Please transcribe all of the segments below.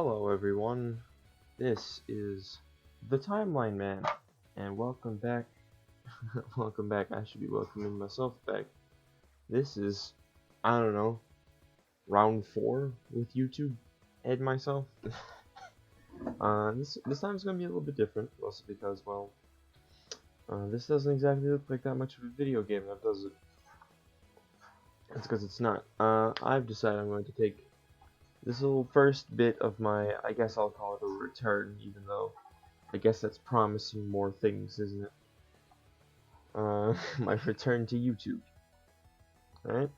Hello everyone, this is the Timeline Man, and welcome back. Welcome back. I should be welcoming myself back. This is, I don't know, round 4 with YouTube and myself. This time is gonna be a little bit different, also because, well, this doesn't exactly look like that much of a video game, now does it? That's because it's not. I've decided I'm going to take this little first bit of my, I guess I'll call it a return, even though I guess that's promising more things, isn't it? My return to YouTube. Alright?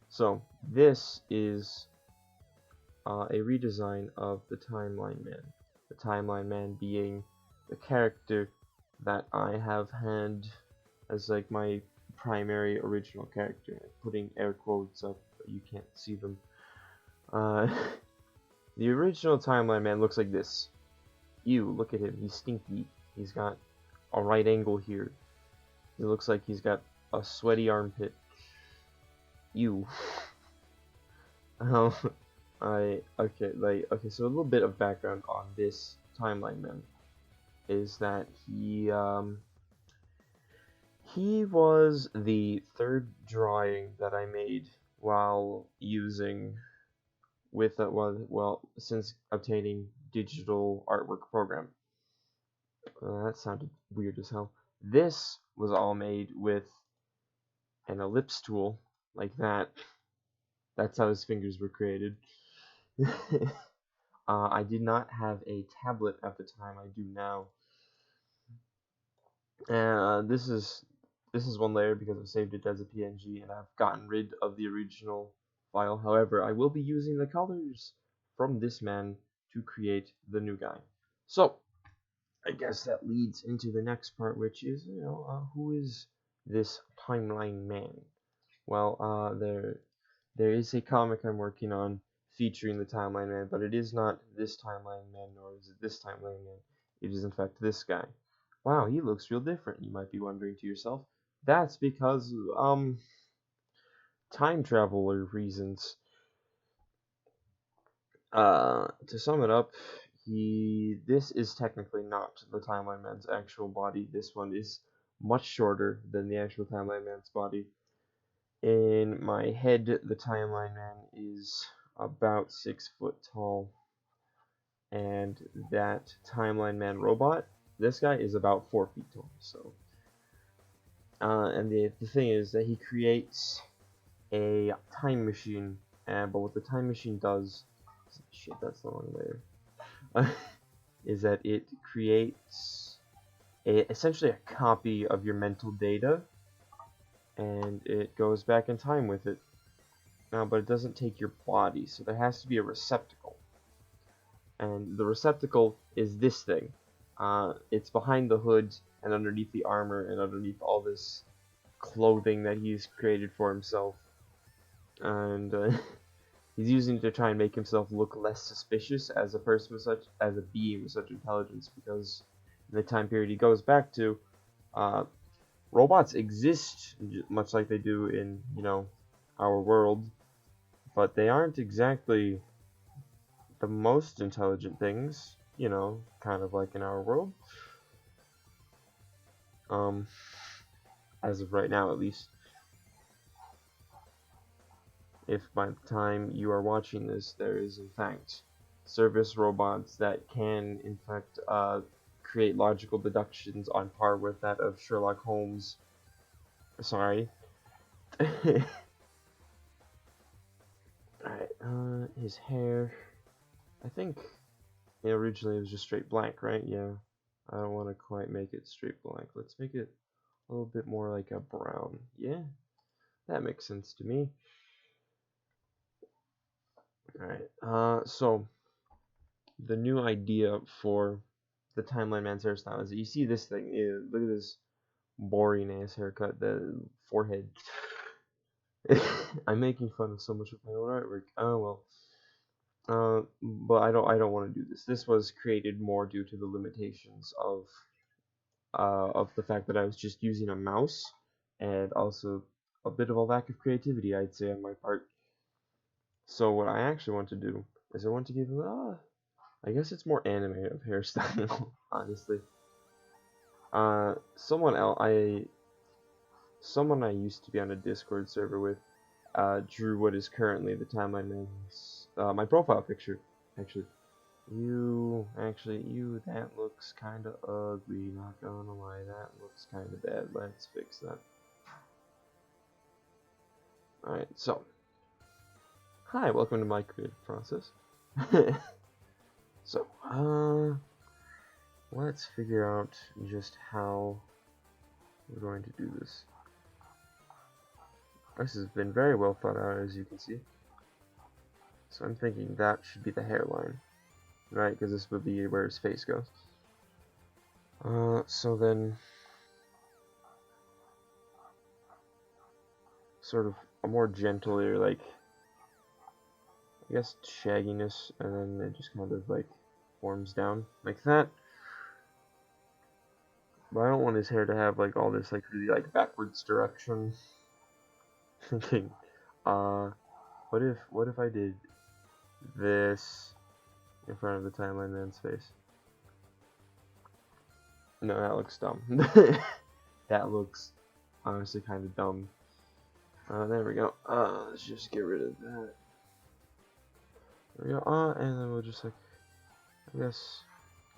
So, this is a redesign of the Timeline Man. The Timeline Man being the character that I have had as like my primary original character. Putting air quotes up, but you can't see them. The original Timeline Man looks like this. Ew, look at him, he's stinky. He's got a right angle here. He looks like he's got a sweaty armpit. Ew. Okay, so a little bit of background on this Timeline Man is that he was the third drawing that I made while using since obtaining digital artwork program. That sounded weird as hell. This was all made with an ellipse tool like that. That's how his fingers were created. I did not have a tablet at the time. I do now. This is one layer because I've saved it as a PNG and I've gotten rid of the original file. However, I will be using the colors from this man to create the new guy. So, I guess that leads into the next part, which is, who is this Timeline Man? Well, there is a comic I'm working on featuring the Timeline Man, but it is not this Timeline Man, nor is it this Timeline Man. It is in fact this guy. Wow, he looks real different, you might be wondering to yourself. That's because, time traveler reasons. To sum it up, this is technically not the Timeline Man's actual body. This one is much shorter than the actual Timeline Man's body. In my head, the Timeline Man is about 6 foot tall, and that Timeline Man robot, this guy is about 4 feet tall. So, and the thing is that he creates a time machine, but what the time machine does, shit, that's the wrong layer, is that it creates essentially a copy of your mental data, and it goes back in time with it. Now, but it doesn't take your body, so there has to be a receptacle. And the receptacle is this thing. It's behind the hood and underneath the armor and underneath all this clothing that he's created for himself. And he's using it to try and make himself look less suspicious as a person with as a being with such intelligence, because in the time period he goes back to, robots exist much like they do in, our world, but they aren't exactly the most intelligent things, kind of like in our world. As of right now, at least. If by the time you are watching this, there is in fact service robots that can, in fact, create logical deductions on par with that of Sherlock Holmes. Sorry. Alright, his hair. I think originally it was just straight black, right? Yeah. I don't want to quite make it straight black. Let's make it a little bit more like a brown. Yeah, that makes sense to me. Alright, so the new idea for the Timeline Man's hairstyle is that you see this thing. Look at this boring ass haircut, the forehead. I'm making fun of so much of my own artwork. Oh well. But I don't want to do this. This was created more due to the limitations of the fact that I was just using a mouse, and also a bit of a lack of creativity, I'd say, on my part. So what I actually want to do is I want to give him I guess it's more anime of hairstyle, honestly. Someone I used to be on a Discord server with, drew what is currently the Timeline Man's, my profile picture, actually. That looks kinda ugly, not gonna lie, that looks kinda bad, let's fix that. Alright, so, hi, welcome to my creative process. So, let's figure out just how we're going to do this. This has been very well thought out, as you can see. So I'm thinking that should be the hairline, right? Because this would be where his face goes. So then, sort of a more gentler, like, I guess shagginess, and then it just kind of like forms down like that. But I don't want his hair to have like all this like really like backwards direction. Thinking, what if I did this in front of the Timeline Man's face? No, that looks dumb. That looks honestly kind of dumb. There we go. Let's just get rid of that. There we go. And then we'll just like, I guess,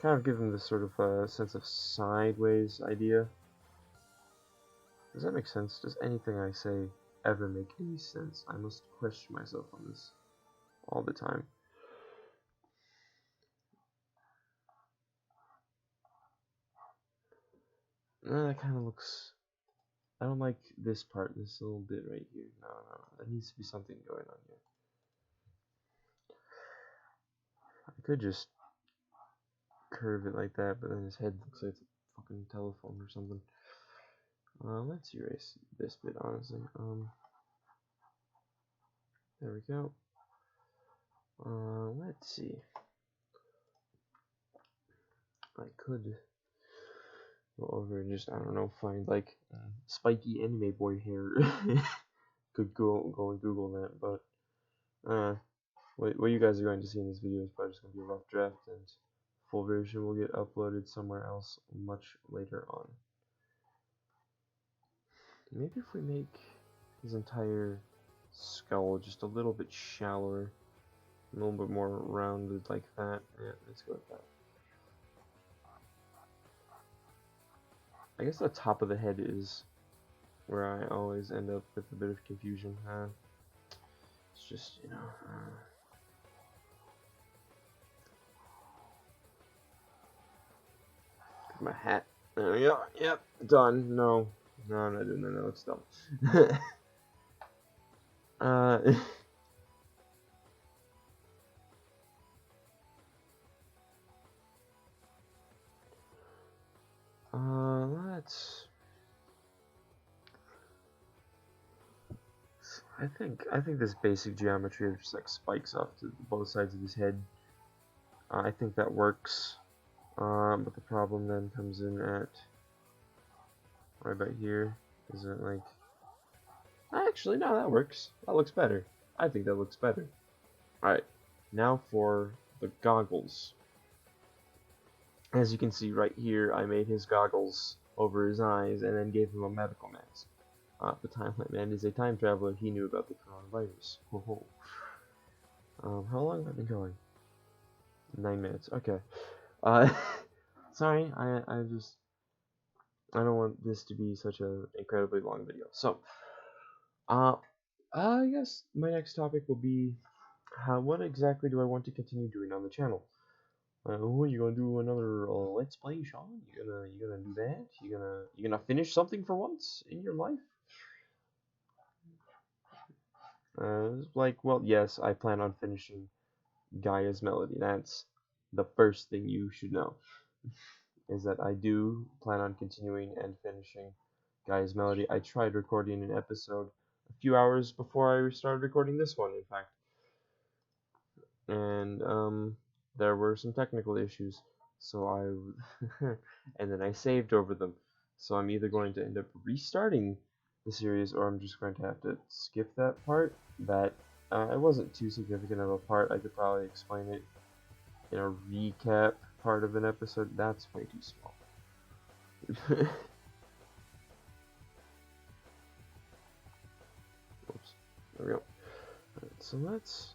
kind of give him this sort of sense of sideways idea. Does that make sense? Does anything I say ever make any sense? I must question myself on this all the time. That kind of looks. I don't like this part, this little bit right here. No, there needs to be something going on here. I could just curve it like that, but then his head looks like it's a fucking telephone or something. Let's erase this bit, honestly. There we go. Let's see. I could go over and just, I don't know, find like spiky anime boy hair. Could go and Google that, but what you guys are going to see in this video is probably just going to be a rough draft, and full version will get uploaded somewhere else much later on. Maybe if we make his entire skull just a little bit shallower, a little bit more rounded like that. Yeah, let's go with that. I guess the top of the head is where I always end up with a bit of confusion. It's just, you know. My hat. There we go. Yep, done. No, I'm not doing that. No, it's dumb. Let's. I think this basic geometry of just like spikes off to both sides of his head. I think that works. But the problem then comes in at right about here. Is it like? Actually, no, that works. That looks better. I think that looks better. All right, now for the goggles. As you can see right here, I made his goggles over his eyes and then gave him a medical mask. The Timeline Man is a time traveler. He knew about the coronavirus. How long have I been going? 9 minutes. Okay. Sorry, I don't want this to be such an incredibly long video. So, I guess my next topic will be what exactly do I want to continue doing on the channel? You gonna do another Let's Play, Sean? You gonna do that? You gonna finish something for once in your life? Like, well, yes, I plan on finishing Gaia's Melody. That's the first thing you should know. Is that I do plan on continuing and finishing Gaia's Melody. I tried recording an episode a few hours before I started recording this one, in fact. And there were some technical issues, so and then I saved over them. So I'm either going to end up restarting the series, or I'm just going to have to skip that part. That it wasn't too significant of a part. I could probably explain it in a recap part of an episode, that's way too small. Oops. There we go. Alright, so let's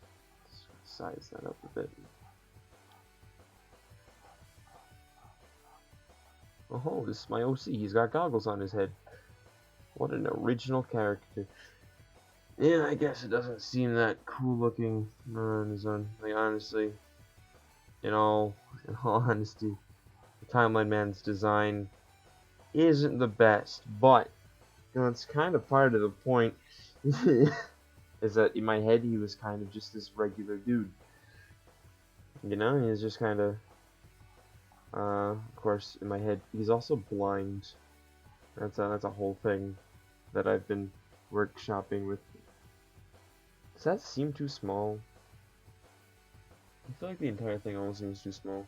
size that up a bit. Oh, this is my OC. He's got goggles on his head. What an original character. Yeah, I guess it doesn't seem that cool looking on his own. Like, honestly, in all honesty, the Timeline Man's design isn't the best, but it's kind of part of the point. Is that in my head he was kind of just this regular dude. He was just kind of, of course, in my head, he's also blind. That's a whole thing that I've been workshopping with. Does that seem too small? I feel like the entire thing almost seems too small.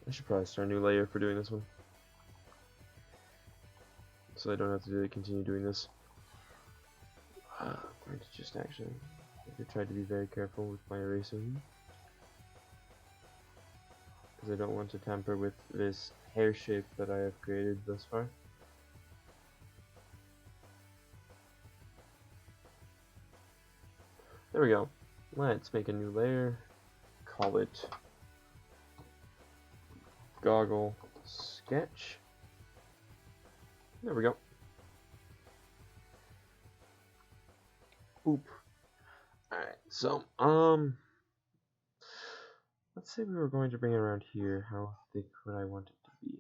I should probably start a new layer for doing this one, so I don't have to continue doing this. I'm going to just actually try to be very careful with my erasing, because I don't want to tamper with this hair shape that I have created thus far. There we go. Let's make a new layer. Call it Goggle Sketch. There we go. Boop. Alright, so, let's say we were going to bring it around here. How thick would I want it to be?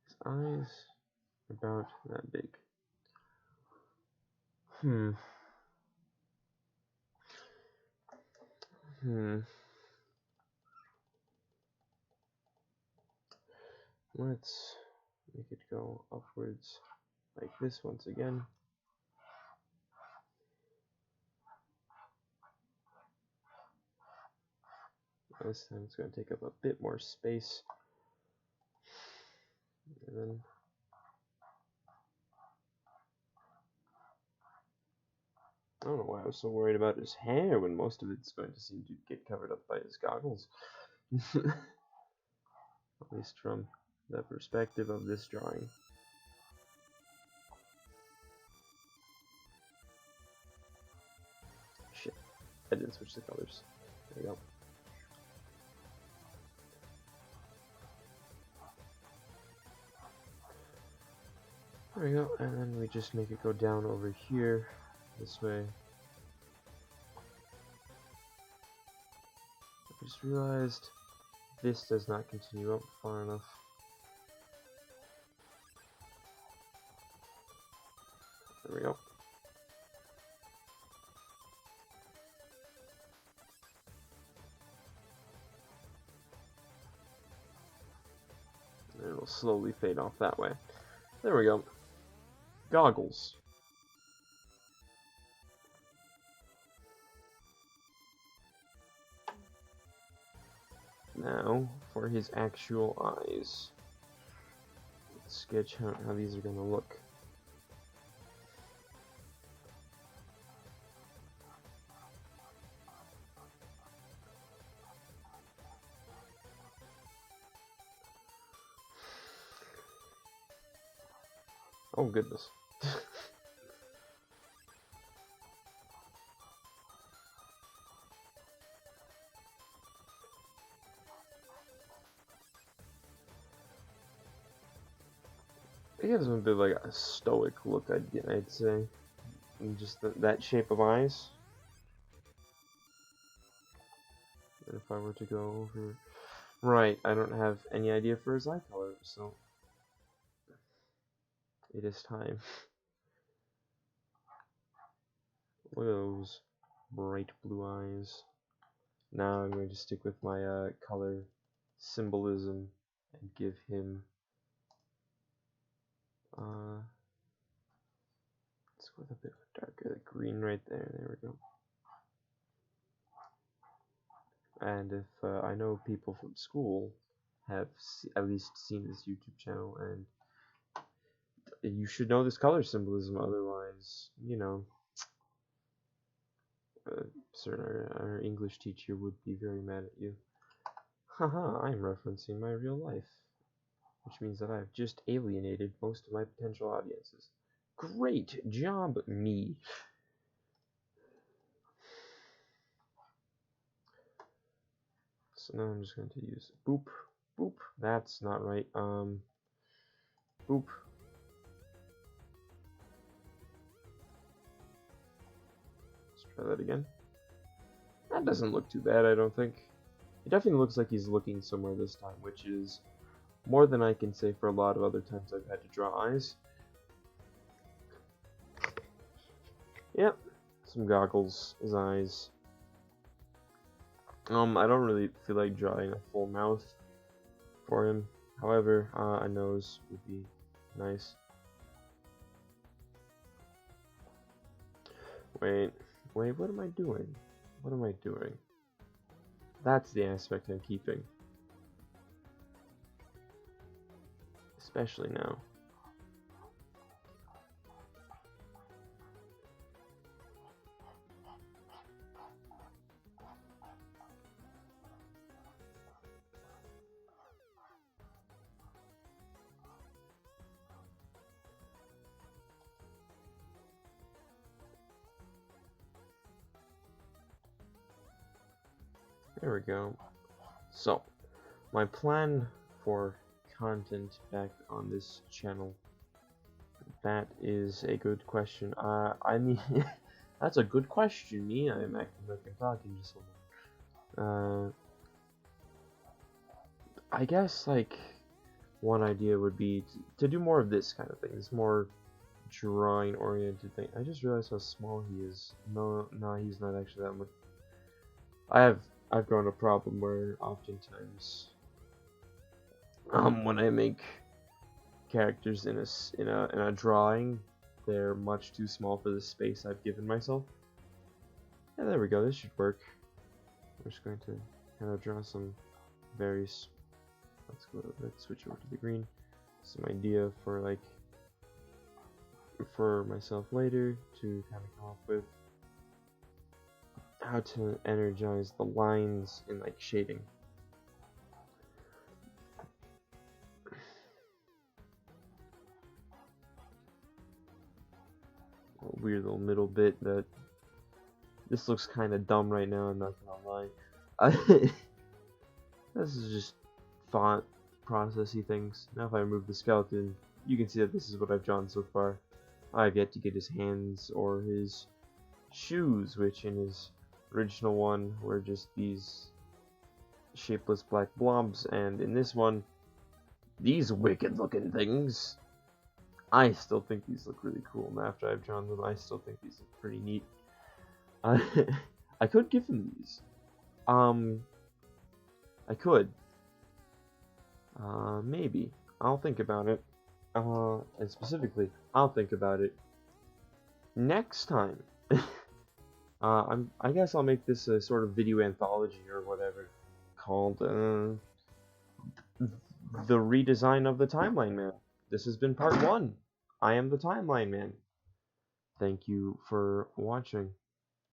His eyes are about that big. Let's make it go upwards like this once again. This time it's going to take up a bit more space. And then I don't know why I was so worried about his hair when most of it's going to seem to get covered up by his goggles. At least from the perspective of this drawing. Shit, I didn't switch the colors. There we go. There we go, and then we just make it go down over here, this way. I just realized this does not continue up far enough. There we go. And it'll slowly fade off that way. There we go. Goggles. Now, for his actual eyes. Let's sketch out how these are going to look. Oh goodness. It gives him a bit like a stoic look, I'd say. And just that shape of eyes. And if I were to go over... Right, I don't have any idea for his eye color, so... It is time. Look at those bright blue eyes. Now I'm going to stick with my color symbolism and give him... let's go with a bit of darker green right there. There we go. And if I know people from school have at least seen this YouTube channel, and you should know this color symbolism, otherwise, you know, certain our English teacher would be very mad at you. Haha, I'm referencing my real life, which means that I've just alienated most of my potential audiences. Great job, me. So now I'm just going to use boop, boop. That's not right. Boop. Let's try that again. That doesn't look too bad, I don't think. It definitely looks like he's looking somewhere this time, which is more than I can say for a lot of other times I've had to draw eyes. Yep, some goggles, his eyes. I don't really feel like drawing a full mouth for him. However, a nose would be nice. Wait, what am I doing? What am I doing? That's the aspect I'm keeping. Especially now. There we go. So, my plan for content back on this channel, that is a good question. I mean, that's a good question, me. I'm acting like I'm talking to someone. I guess, like, one idea would be to do more of this kind of thing, this more drawing-oriented thing. I just realized how small he is. No, he's not actually that much. I've grown a problem where oftentimes, when I make characters in a drawing, they're much too small for the space I've given myself. Yeah, there we go. This should work. We're just going to kind of draw some various. Let's switch over to the green. Some idea for for myself later to kind of come up with how to energize the lines in like shading. A weird little middle bit that this looks kind of dumb right now, I'm not gonna lie. This is just font processy things. Now if I remove the skeleton, you can see that this is what I've drawn so far. I've yet to get his hands or his shoes, which in his original one were just these shapeless black blobs, and in this one, these wicked looking things. I still think these look really cool, and after I've drawn them, I still think these look pretty neat. I could give him these. I could. Maybe. I'll think about it. And specifically, I'll think about it next time. I guess I'll make this a sort of video anthology or whatever called the redesign of the Timeline Man. This has been part 1. I am the Timeline Man. Thank you for watching.